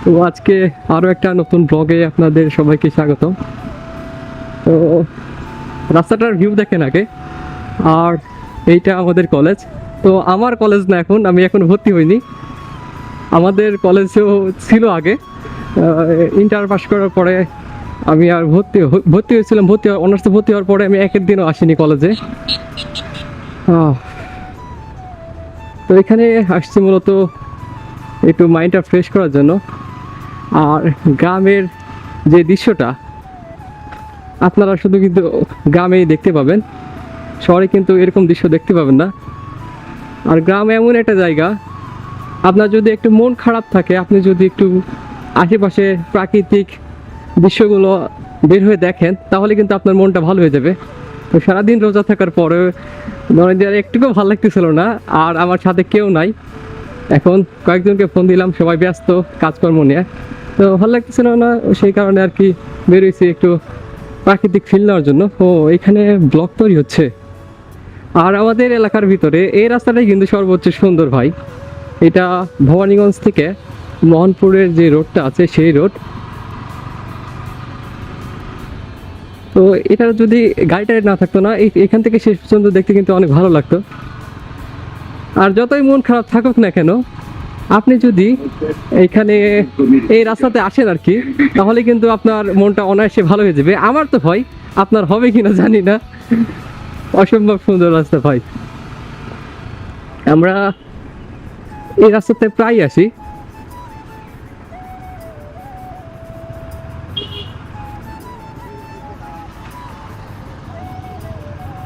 তো আজকে আরও একটা নতুন ব্লগে আপনাদের সবাইকে স্বাগত। তো রাস্তাটার ভিউ দেখেন আগে। আর এইটা আমাদের কলেজ। তো আমার কলেজ না, আমি এখন ভর্তি হইনি। আমাদের কলেজেও ছিল আগে, ইন্টার পাস করার পরে আমি আর ভর্তি হয়েছিলাম। অনার্সে ভর্তি হওয়ার পরে আমি একের দিনও আসিনি কলেজে। তো এখানে আসছি মূলত একটু মাইন্ডটা ফ্রেশ করার জন্য। আর গ্রামের যে দৃশ্যটা আপনারা শুধু কিন্তু গ্রামেই দেখতে পাবেন, শহরে কিন্তু এরকম দৃশ্য দেখতে পাবেন না। আর গ্রাম এমন একটা জায়গা, আপনার যদি একটু মন খারাপ থাকে, আপনি যদি একটু আশেপাশে প্রাকৃতিক দৃশ্যগুলো বের হয়ে দেখেন, তাহলে কিন্তু আপনার মনটা ভালো হয়ে যাবে। তো সারাদিন রোজা থাকার পরে ধরেন যে একটুকু ভালো লাগতেছিল না, আর আমার সাথে কেউ নাই। এখন কয়েকজনকে ফোন দিলাম, সবাই ব্যস্ত কাজকর্ম নিয়ে, তো ভালো লাগতেছিল না। সেই কারণে আর কি বেরোইছি একটু প্রাকৃতিক ফিল নেওয়ার জন্য। ও এখানে ব্লক তৈরি হচ্ছে। আর আমাদের এলাকার ভিতরে এই রাস্তাটাই কিন্তু সর্বোচ্চ সুন্দর ভাই। এটা ভবানীগঞ্জ থেকে মোহনপুরের যে রোডটা আছে সেই রোড। তো এটা যদি গাড়িটা না থাকতো না, এখান থেকে শেষ পর্যন্ত দেখতে কিন্তু অনেক ভালো লাগতো। আর যতই মন খারাপ থাকুক না কেন, আপনি যদি এইখানে এই রাস্তাতে আসেন আর কি, তাহলে কিন্তু আপনার মনটা অনায়াসে ভালো হয়ে যাবে। আমার তো ভাই, আপনার হবে কিনা জানি না, অসম্ভব সুন্দর রাস্তা ভাই। আমরা এই রাস্তাতে প্রায় আসি।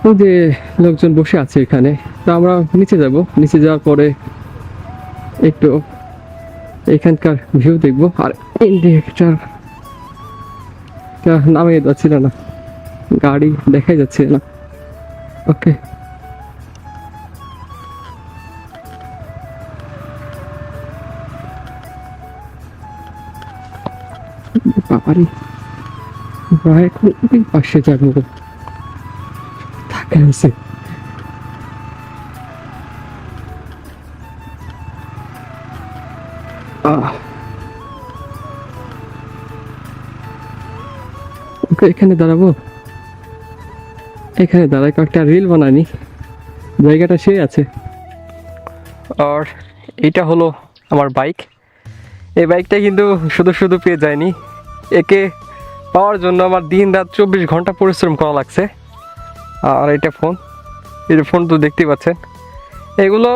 ওই যে লোকজন বসে আছে এখানে, তো আমরা নিচে যাব। নিচে যাওয়ার পরে একটু এখানকার ভিউ দেখবো। আর ইন্ডিকেটার নামিয়ে যাচ্ছিল না, গাড়ি দেখাই যাচ্ছে না। ওকে, বাবারি প্রায় এখন ওই পাশে যাবো থাকে আছে। ওকে, এখানে দাঁড়াবো। এখানে দাঁড়ায় কয়েকটা রিল বানানি, জায়গাটা সে আছে। আর এইটা হলো আমার বাইক। এই বাইকটা কিন্তু শুধু শুধু পেয়ে যায়নি, একে পাওয়ার জন্য আমার দিন রাত 24 ঘন্টা পরিশ্রম করা লাগছে। আর এটা ফোন, এই ফোন তো দেখতেই পাচ্ছেন। এগুলো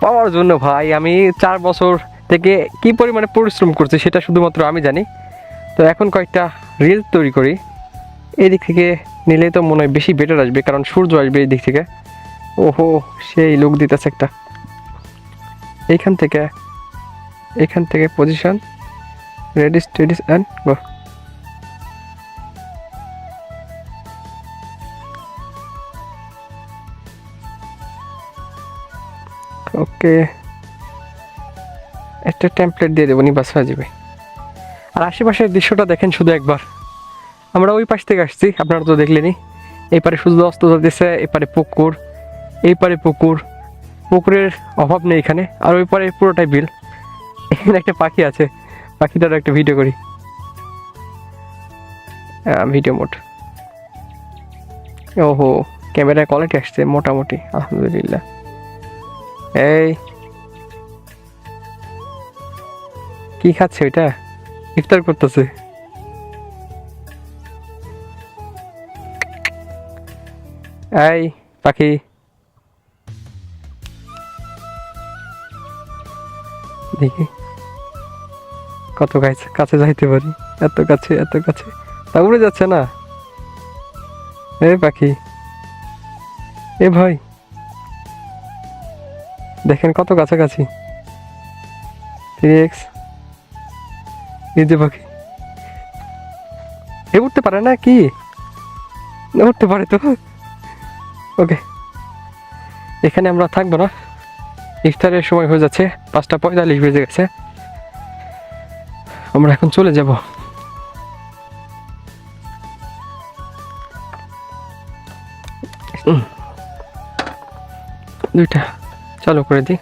পাওয়ার জন্য ভাই আমি 4 বছর থেকে কি পরিমাণে পরিশ্রম করছি সেটা শুধুমাত্র আমি জানি। তো এখন কয়েকটা রিল তৈরি করি। এই দিক থেকে নিলে তো মনে হয় বেশি বেটার আসবে, কারণ সূর্য আসবে এই দিক থেকে। ওহো, সেই লুক দিতেছে একটা। এখান থেকে position ready steady and go. Okay, একটা টেমপ্লেট দিয়ে দেবো, বাস হয়ে যাবে। আর আশেপাশের দৃশ্যটা দেখেন শুধু একবার। আমরা ওই পাশ থেকে আসছি, আপনারা তো দেখলেনি। এই পারে সূর্য অস্ত যাচ্ছে, এপারে পুকুর, এই পারে পুকুর, পুকুরের অভাব নেই এখানে। আর ওই পারে পুরোটাই বিল। এখানে একটা পাখি আছে, পাখিটার একটা ভিডিও করি। Video mode. ওহো, ক্যামেরার কোয়ালিটি আসছে মোটামুটি, আলহামদুলিল্লাহ। এই কি খাচ্ছে ওইটা? ইফতার করতেছে। এই পাখি, দেখি কত কাছে যাইতে পারি। এত কাছে, এত কাছে, তা উড়ে যাচ্ছে না। এই পাখি, এ ভাই দেখেন কত কাছাকাছি। 3x, এই যে পাখি, এ উঠতে পারে না কি? উঠতে পারে তো। ওকে, এখানে আমরা থাকবো না, ইফতারের সময় হয়ে যাচ্ছে, 5:45 বেজে গেছে। আমরা এখন চলে যাব। দুইটা চালু করে দিই।